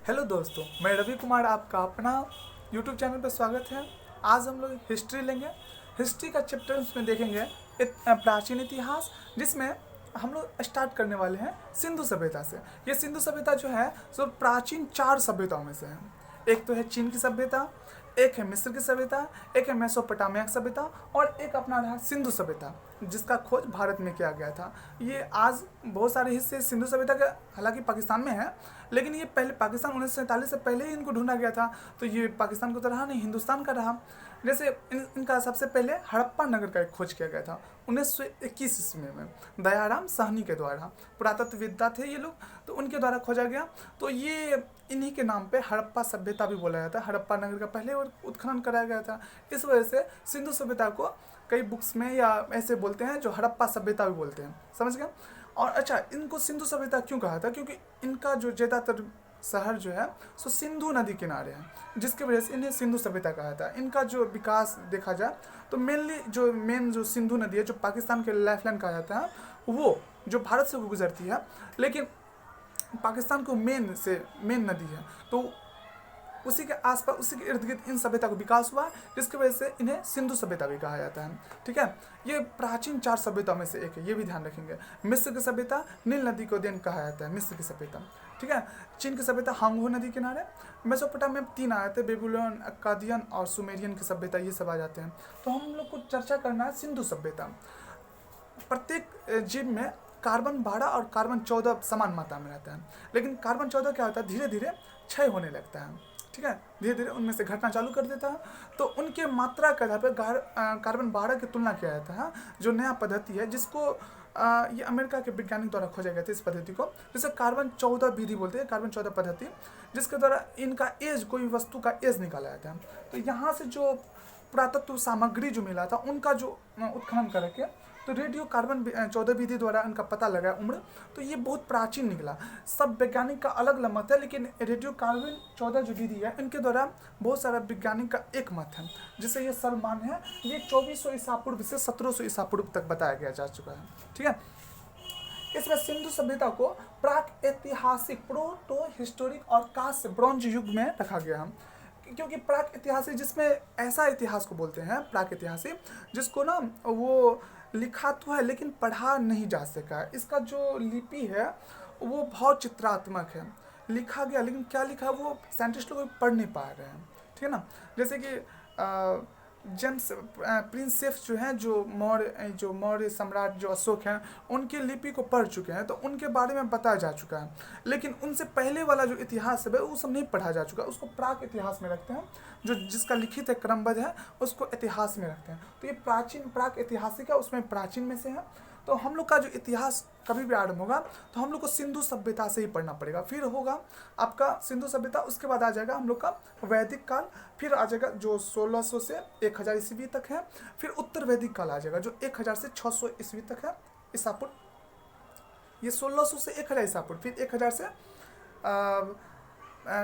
Hello दोस्तों, मैं रवि कुमार आपका अपना यूट्यूब चैनल पर स्वागत है। आज हम लोग हिस्ट्री लेंगे। हिस्ट्री का चैप्टर उसमें देखेंगे एक प्राचीन इतिहास, जिसमें हम लोग स्टार्ट करने वाले हैं सिंधु सभ्यता से। ये सिंधु सभ्यता जो है सो प्राचीन 4 सभ्यताओं में से है। एक तो है चीन की सभ्यता, एक है मिस्र की सभ्यता, एक है मेसोपोटामिया की सभ्यता और एक अपना रहा सिंधु सभ्यता, जिसका खोज भारत में किया गया था। ये आज बहुत सारे हिस्से सिंधु सभ्यता के हालांकि पाकिस्तान में है, लेकिन ये पहले पाकिस्तान 1947 से पहले ही इनको ढूंढा गया था। तो ये पाकिस्तान को तो रहा नहीं, हिंदुस्तान का रहा। जैसे इनका सबसे पहले हड़प्पा नगर का एक खोज किया गया था 1921 ईस्वी में दयाराम साहनी के द्वारा। पुरातत्वविद्ता थे ये लोग, तो उनके द्वारा खोजा गया। तो ये इन्हीं के नाम पे हड़प्पा सभ्यता भी बोला जाता है। हड़प्पा नगर का पहले उत्खनन कराया गया था। इस वजह से सिंधु सभ्यता को कई बुक्स में या ऐसे बोलते हैं जो हड़प्पा सभ्यता भी बोलते हैं, समझ गए। और अच्छा, इनको सिंधु सभ्यता क्यों कहा था? क्योंकि इनका जो ज़्यादातर शहर जो है सो सिंधु नदी किनारे है, जिसकी वजह से इन्हें सिंधु सभ्यता कहा था। इनका जो विकास देखा जाए तो मेन जो सिंधु नदी है, जो पाकिस्तान के लाइफलाइन कहा जाता है, वो जो भारत से गुजरती है, लेकिन पाकिस्तान को मेन नदी है, तो उसी के आसपास, उसी के इर्द गिर्द इन सभ्यता को विकास हुआ, जिसकी वजह से इन्हें सिंधु सभ्यता भी कहा जाता है। ठीक है, ये प्राचीन 4 सभ्यताओं में से एक है, ये भी ध्यान रखेंगे। मिस्र की सभ्यता नील नदी को देन कहा जाता है, मिस्र की सभ्यता। ठीक है, चीन की सभ्यता हांगहो नदी किनारे। मेसोपोटामिया में 3 आ जाते हैं, बेबीलोन, अक्कादियन और सुमेरियन की सभ्यता, ये सब आ जाते हैं। तो हम लोग को चर्चा करना है सिंधु सभ्यता। प्रत्येक जीव में कार्बन 12 और कार्बन 14 समान मात्रा में रहता है, लेकिन कार्बन 14 क्या होता है, धीरे धीरे क्षय होने लगता है। ठीक है, धीरे धीरे उनमें से घटना चालू कर देता है। तो उनके मात्रा के आधार पर कार्बन 12 की तुलना किया जाता है, जो नया पद्धति है, जिसको ये अमेरिका के वैज्ञानिक द्वारा खोजा गया था। इस पद्धति को जिसे कार्बन 14 विधि बोलते हैं, कार्बन 14 पद्धति, जिसके द्वारा इनका एज, कोई वस्तु का एज निकाला जाता है। तो यहाँ से जो पुरातत्व सामग्री जो मिला था, उनका जो उत्खनन करके तो रेडियो कार्बन 14 विधि द्वारा इनका पता लगा उम्र, तो ये बहुत प्राचीन निकला। सब वैज्ञानिक का अलग अलग मत है, लेकिन रेडियो कार्बन 14 जो विधि है, इनके द्वारा बहुत सारा वैज्ञानिक का एक मत है, जिसे ये सर्वमान्य है। ये 2400 ईसा पूर्व से 1700 ईसा पूर्व तक बताया गया जा चुका है। ठीक है, इसमें सिंधु सभ्यता को प्राक ऐतिहासिक, प्रोटो हिस्टोरिक और कांस्य ब्रॉन्ज युग में रखा गया है। क्योंकि प्राक ऐतिहासिक, जिसमें ऐसा इतिहास को बोलते हैं प्राक ऐतिहासिक, जिसको ना वो लिखा तो है लेकिन पढ़ा नहीं जा सका। इसका जो लिपि है वो बहुत चित्रात्मक है, लिखा गया लेकिन क्या लिखा है वो साइंटिस्ट लोग पढ़ नहीं पा रहे हैं। ठीक है ना, जैसे कि जेम्स प्रिंसेप जो हैं, जो मौर्य सम्राट जो अशोक हैं, उनकी लिपि को पढ़ चुके हैं, तो उनके बारे में बताया जा चुका है। लेकिन उनसे पहले वाला जो इतिहास है वो सब नहीं पढ़ा जा चुका, उसको प्राक इतिहास में रखते हैं। जो जिसका लिखित है, क्रमबद्ध है, उसको इतिहास में रखते हैं। तो ये प्राचीन प्राक ऐतिहासिक है, उसमें प्राचीन में से है। तो हम लोग का जो इतिहास कभी भी आरंभ होगा तो हम लोग को सिंधु सभ्यता से ही पढ़ना पड़ेगा। फिर होगा आपका सिंधु सभ्यता, उसके बाद आ जाएगा हम लोग का वैदिक काल, फिर आ जाएगा जो 1600 से 1000 ईस्वी तक है। फिर उत्तर वैदिक काल आ जाएगा, जो 1000 से 600 ईस्वी तक है, ईसा पूर्व। ये 1600 से 1000 ईसा पूर्व, फिर 1000 से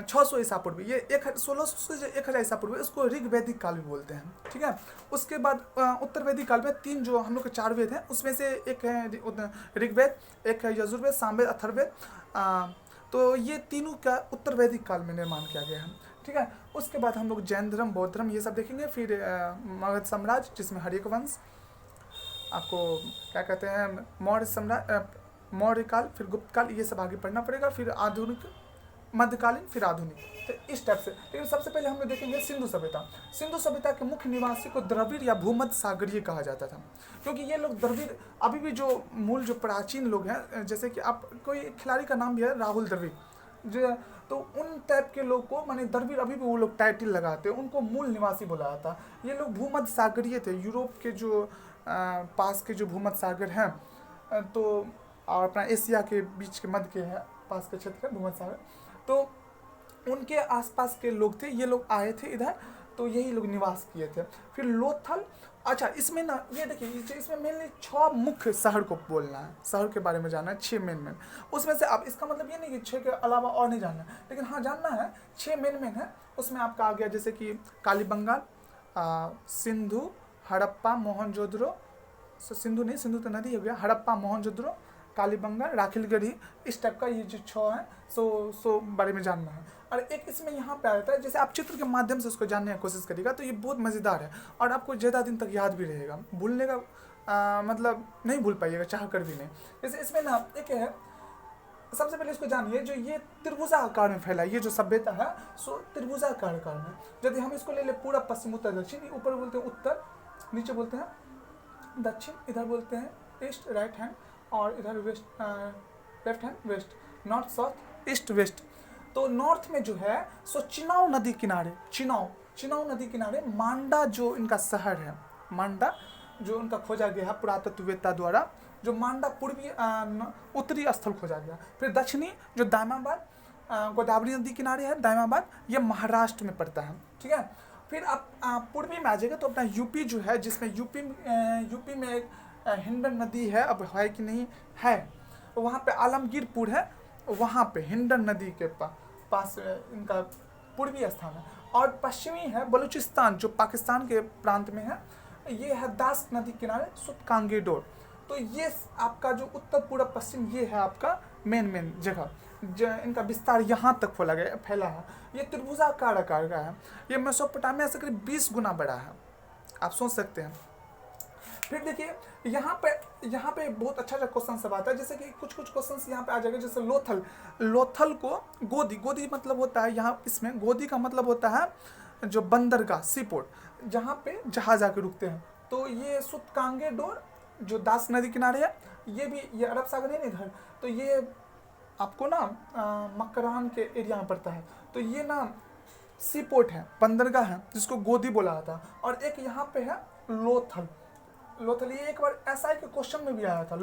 600 ईसा पूर्व, ये 1600 से 1000 ईसा पूर्व, इसको ऋग वैदिक काल भी बोलते हैं। ठीक है, उसके बाद उत्तर वैदिक काल में 3 जो हम लोग के 4 वेद हैं, उसमें से एक है ऋग्वेद, एक है यजुर्वेद, सामवेद, अथर्ववेद। तो ये तीनों का उत्तर वैदिक काल में निर्माण किया गया है। ठीक है, उसके बाद हम लोग जैन धर्म, बौद्ध धर्म, ये सब देखेंगे। फिर मगध साम्राज्य, जिसमें हर्यक वंश, आपको क्या कहते हैं, मौर्य काल, फिर गुप्त काल, ये सब आगे पढ़ना पड़ेगा। फिर आधुनिक, मध्यकालीन, फिर आधुनिक, तो इस टाइप से। लेकिन सबसे पहले हम लोग देखेंगे सिंधु सभ्यता। सिंधु सभ्यता के मुख्य निवासी को द्रविड़ या भूमध्य सागरीय कहा जाता था, क्योंकि ये लोग द्रविड़, अभी भी जो मूल जो प्राचीन लोग हैं, जैसे कि आप कोई खिलाड़ी का नाम भी है राहुल द्रविड़, जो, तो उन टाइप के लोग को माने द्रविड़, अभी भी वो लोग टाइटल लगाते हैं, उनको मूल निवासी बोला जाता है। ये लोग भूमध्य सागरीय थे, यूरोप के जो पास के जो भूमध्य सागर हैं, तो और अपना एशिया के बीच के मध्य के है पास के क्षेत्र का भूमध्य सागर, तो उनके आसपास के लोग थे। ये लोग आए थे इधर, तो यही लोग निवास किए थे। फिर लोथल, अच्छा इसमें ना ये देखिए, इसमें मेनली 6 मुख्य शहर को बोलना है, शहर के बारे में जानना है, 6 मेन। उसमें से आप, इसका मतलब ये नहीं कि 6 के अलावा और नहीं जानना है, लेकिन हाँ जानना है 6 मेन है। उसमें आपका आ गया जैसे कि कालीबंगाल, सिंधु, हड़प्पा, मोहनजोदड़ो, सिंधु नहीं, सिंधु तो नदी हो गया, हड़प्पा, मोहनजोदड़ो, कालीबंगाल, राखीलगढ़ी, इस टाइप का ये जो 6 है, सो बारे में जानना है। और एक इसमें यहाँ पे आ जाता है, जैसे आप चित्र के माध्यम से उसको जानने की कोशिश करिएगा तो ये बहुत मज़ेदार है और आपको ज़्यादा दिन तक याद भी रहेगा, भूलने का मतलब नहीं भूल पाइएगा चाह कर भी नहीं। जैसे इसमें ना एक है, सबसे पहले इसको जानिए, जो ये त्रिभुजाकार में फैला है, ये जो सभ्यता है सो त्रिभुजाकार में। यदि हम इसको ले ले पूरा पश्चिम उत्तर दक्षिण, ऊपर बोलते हैं उत्तर, नीचे बोलते हैं दक्षिण, इधर बोलते हैं ईस्ट राइट हैंड, और इधर west left hand west, north south east west. तो नॉर्थ में जो है सो चिनाव नदी किनारे, चिनाव नदी किनारे मांडा जो इनका शहर है, मांडा जो उनका खोजा गया है पुरातत्ववेत्ता द्वारा, जो मांडा पूर्वी उत्तरी स्थल खोजा गया। फिर दक्षिणी जो दायमाबाद, गोदावरी नदी किनारे है दायमाबाद, ये महाराष्ट्र में पड़ता है, ठीक है। फिर आप पूर्वी में आ जाएगा तो अपना यूपी जो है, जिसमें यूपी में एक हिंडन नदी है, अब है कि नहीं है, वहाँ पे आलमगीरपुर है, वहाँ पे हिंडन नदी के पास इनका पूर्वी स्थान है। और पश्चिमी है बलूचिस्तान जो पाकिस्तान के प्रांत में है, ये है दास नदी किनारे सुतकांगेडोर। तो ये आपका जो उत्तर पूर्व पश्चिम ये है आपका मेन जगह, इनका विस्तार यहाँ तक फैला है। ये त्रिभुजाकार आकार का है, ये मेसोपोटामिया से करीब 20 गुना बड़ा है, आप सोच सकते हैं। फिर देखिए यहाँ पे बहुत अच्छा क्वेश्चन सब आता है, जैसे कि कुछ क्वेश्चन यहाँ पे आ जाएगा, जैसे लोथल को गोदी मतलब होता है, यहाँ इसमें गोदी का मतलब होता है जो बंदरगाह, सी पोर्ट, जहाँ पे जहाज आके रुकते हैं। तो ये सुतकांगेडोर जो दास नदी किनारे है, ये अरब सागर है ना इधर, तो ये आपको ना मकरान के एरिया में पड़ता है। तो ये ना सी पोर्ट है, बंदरगाह है, जिसको गोदी बोला जाता है। और एक यहाँ पे है लोथल, ये एक बार ऐसा के क्वेश्चन में भी आया था,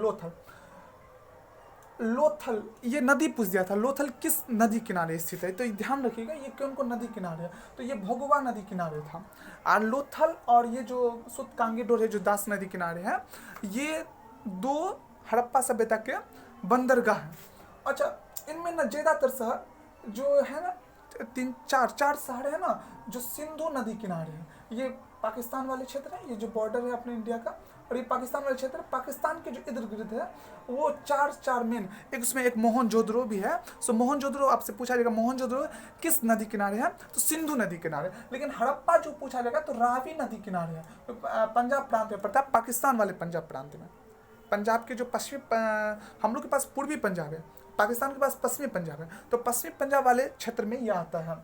लोथल ये नदी पूछ दिया था, लोथल किस नदी किनारे स्थित है, तो ध्यान रखिएगा ये कौन नदी किनारे है, तो ये भोगवा नदी किनारे था। और लोथल और ये जो सुतकांगेडोर है जो दास नदी किनारे है, ये 2 हड़प्पा सभ्यता के बंदरगाह हैं। अच्छा, इनमें ना ज़्यादातर शहर जो है ना 3-4 शहर है ना जो सिंधु नदी किनारे हैं, ये पाकिस्तान वाले क्षेत्र है, ये जो बॉर्डर है अपने इंडिया का, और ये पाकिस्तान वाले क्षेत्र, पाकिस्तान के जो इर्द गिर्द है वो 4 मेन, एक उसमें एक मोहनजोदड़ो भी है। सो मोहनजोदड़ो आपसे पूछा जाएगा मोहनजोदड़ो किस नदी किनारे है, तो सिंधु नदी किनारे। लेकिन हड़प्पा जो पूछा जाएगा तो रावी नदी किनारे है, तो पंजाब प्रांत में पड़ता है, पाकिस्तान वाले पंजाब प्रांत में। पंजाब के जो पश्चिमी, हम लोग के पास पूर्वी पंजाब है, पाकिस्तान के पास पश्चिमी पंजाब है, तो पश्चिमी पंजाब वाले क्षेत्र में यह आता है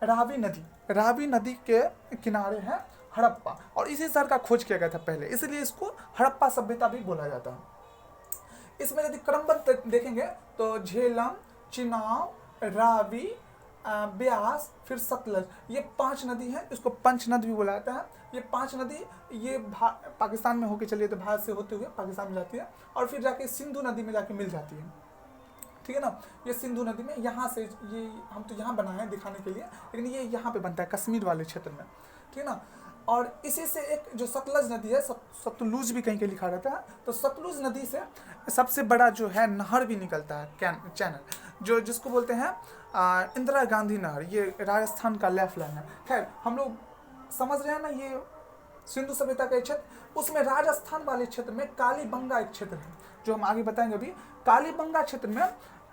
रावी नदी के किनारे है हड़प्पा, और इसी शहर का खोज किया गया था पहले, इसलिए इसको हड़प्पा सभ्यता भी बोला जाता है। इसमें यदि क्रमबद्ध देखेंगे तो झेलम, चिनाव, रावी, ब्यास, फिर सतलज, ये 5 नदी है, इसको पंच नदी भी बोला जाता है। ये 5 नदी ये पाकिस्तान में होके चली है, तो भारत से होते हुए पाकिस्तान में जाती है, और फिर जाके सिंधु नदी में जाके मिल जाती है, ठीक है ना। ये सिंधु नदी में यहाँ से, ये हम तो यहाँ बनाए हैं दिखाने के लिए, लेकिन ये यहाँ पे बनता है कश्मीर वाले क्षेत्र में, ठीक है ना। और इसी से एक जो सतलज नदी है, सतलुज भी कहीं लिखा रहता है, तो सतलुज नदी से सबसे बड़ा जो है नहर भी निकलता है, चैनल, जो जिसको बोलते हैं इंदिरा गांधी नहर, ये राजस्थान का लेफ्ट लाइन है। खैर हम लोग समझ रहे हैं ना, ये सिंधु सभ्यता का क्षेत्र, उसमें राजस्थान वाले क्षेत्र में कालीबंगा एक क्षेत्र है, जो हम आगे बताएंगे अभी। कालीबंगा क्षेत्र में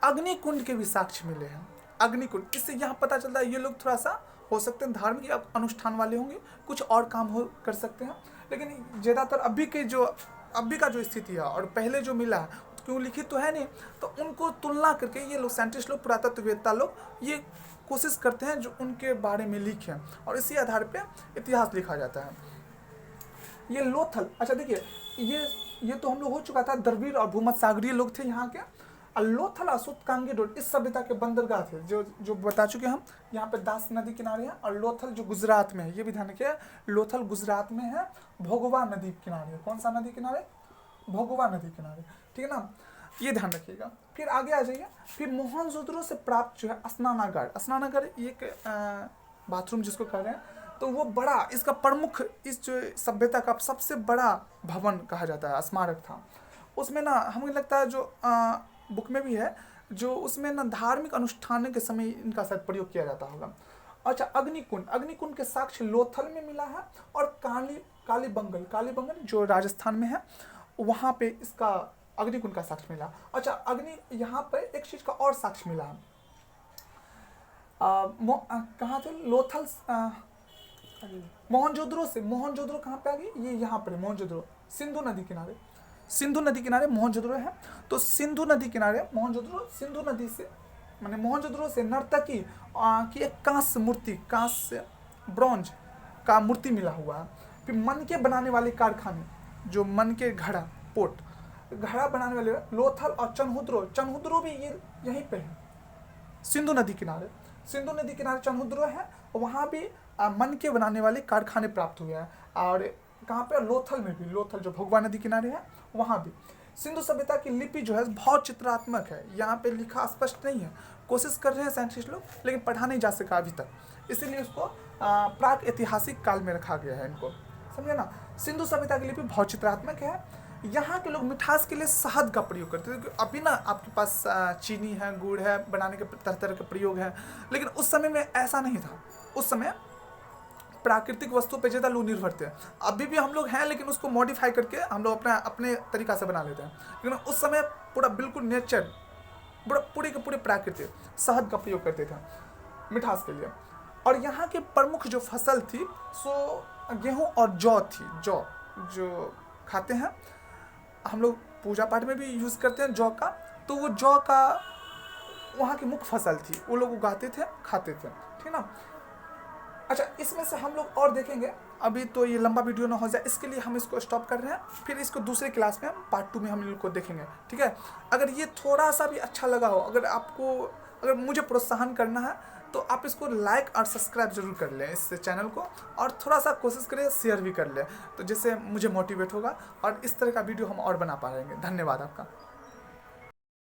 अग्निकुंड के भी साक्ष्य मिले हैं, अग्निकुंड, इससे यहाँ पता चलता है ये लोग थोड़ा सा हो सकते हैं धार्मिक अनुष्ठान वाले होंगे, कुछ और काम कर सकते हैं, लेकिन ज़्यादातर अभी का जो स्थिति है और पहले जो मिला है, क्यों लिखित तो है नहीं, तो उनको तुलना करके ये लोग साइंटिस्ट लोग, पुरातत्ववेत्ता लोग ये कोशिश करते हैं जो उनके बारे में लिखें, और इसी आधार पर इतिहास लिखा जाता है। ये लोथल, अच्छा देखिए ये तो हम लोग हो चुका था, द्रविड़ और भूमध्य सागरीय लोग थे यहाँ के। लोथल और सुतकांगेडोर इस सभ्यता के बंदरगाह थे, जो बता चुके हम। यहाँ पे दास नदी किनारे है, और लोथल जो गुजरात में है, ये भी ध्यान रखिए, लोथल गुजरात में है, भोगवा नदी किनारे है। कौन सा नदी किनारे? भोगवा नदी किनारे, ठीक है ना, ये ध्यान रखिएगा। फिर आगे आ जाइए, फिर मोहनजोदड़ो से प्राप्त जो है स्नानागार एक बाथरूम जिसको कह रहे हैं, तो वो बड़ा, इसका प्रमुख, इस जो सभ्यता का सबसे बड़ा भवन कहा जाता है, स्मारक था। उसमें ना हमें लगता है जो बुक में भी है, जो उसमें ना धार्मिक अनुष्ठान के समय इनका शायद प्रयोग किया जाता होगा। अच्छा, अग्निकुंड के साक्ष्य लोथल में मिला है, और कालीबंगल जो राजस्थान में है, वहाँ पे इसका अग्निकुंड का साक्ष्य मिला। अच्छा, यहाँ पर एक चीज़ का और साक्ष्य मिला है, कहाँ थे, लोथल, मोहनजोदड़ो से, मोहनजोदड़ो कहाँ पे आ गई, ये यहाँ पर है मोहनजोदड़ो, सिंधु नदी किनारे, सिंधु नदी किनारे मोहनजोदड़ो है। तो सिंधु नदी किनारे मोहनजोदड़ो, सिंधु नदी से माने मोहनजोदड़ो से नर्तकी की एक कांस्य मूर्ति, कांस्य ब्रॉन्ज का मूर्ति मिला हुआ है। फिर मन के बनाने वाले कारखाने, जो मन के घड़ा, पोट घड़ा बनाने वाले लोथल और चनहुद्रो, चनहुद्रो भी ये यहीं पे है सिंधु नदी किनारे, सिंधु नदी किनारे चनहुद्रो है। वहाँ भी मन के बनाने वाले कारखाने प्राप्त हुए हैं। और कहाँ पे, लोथल में भी, लोथल जो भोगवा नदी किनारे है वहाँ भी। सिंधु सभ्यता की लिपि जो है बहुत चित्रात्मक है, यहाँ पे लिखा स्पष्ट नहीं है, कोशिश कर रहे हैं साइंटिस्ट लोग, लेकिन पढ़ा नहीं जा सका अभी तक, इसीलिए उसको प्राक ऐतिहासिक काल में रखा गया है इनको, समझे ना। सिंधु सभ्यता की लिपि बहुत चित्रात्मक है। यहाँ के लोग मिठास के लिए शहद का प्रयोग करते थे। अभी ना आपके पास चीनी है, गुड़ है, बनाने के तरह तरह के प्रयोग है, लेकिन उस समय में ऐसा नहीं था। उस समय प्राकृतिक वस्तु पे ज़्यादा लोग निर्भर थे। अभी भी हम लोग हैं, लेकिन उसको मॉडिफाई करके हम लोग अपने तरीका से बना लेते हैं। लेकिन उस समय पूरा बिल्कुल नेचर, पूरे के पूरे प्राकृतिक शहद का प्रयोग करते थे मिठास के लिए। और यहाँ की प्रमुख जो फसल थी सो गेहूँ और जौ थी। जौ जो खाते हैं हम लोग, पूजा पाठ में भी यूज़ करते हैं जौ का, तो वो जौ का वहाँ की मुख्य फसल थी, वो लोग उगाते थे, खाते थे, ठीक ना। अच्छा, इसमें से हम लोग और देखेंगे, अभी तो ये लंबा वीडियो ना हो जाए, इसके लिए हम इसको स्टॉप कर रहे हैं। फिर इसको दूसरे क्लास में, पार्ट 2 में हम लोग को देखेंगे, ठीक है। अगर ये थोड़ा सा भी अच्छा लगा हो, अगर मुझे प्रोत्साहन करना है तो आप इसको लाइक और सब्सक्राइब जरूर कर लें इस चैनल को, और थोड़ा सा कोशिश करें शेयर भी कर लें, तो जिससे मुझे मोटिवेट होगा और इस तरह का वीडियो हम और बना पाएंगे। धन्यवाद आपका।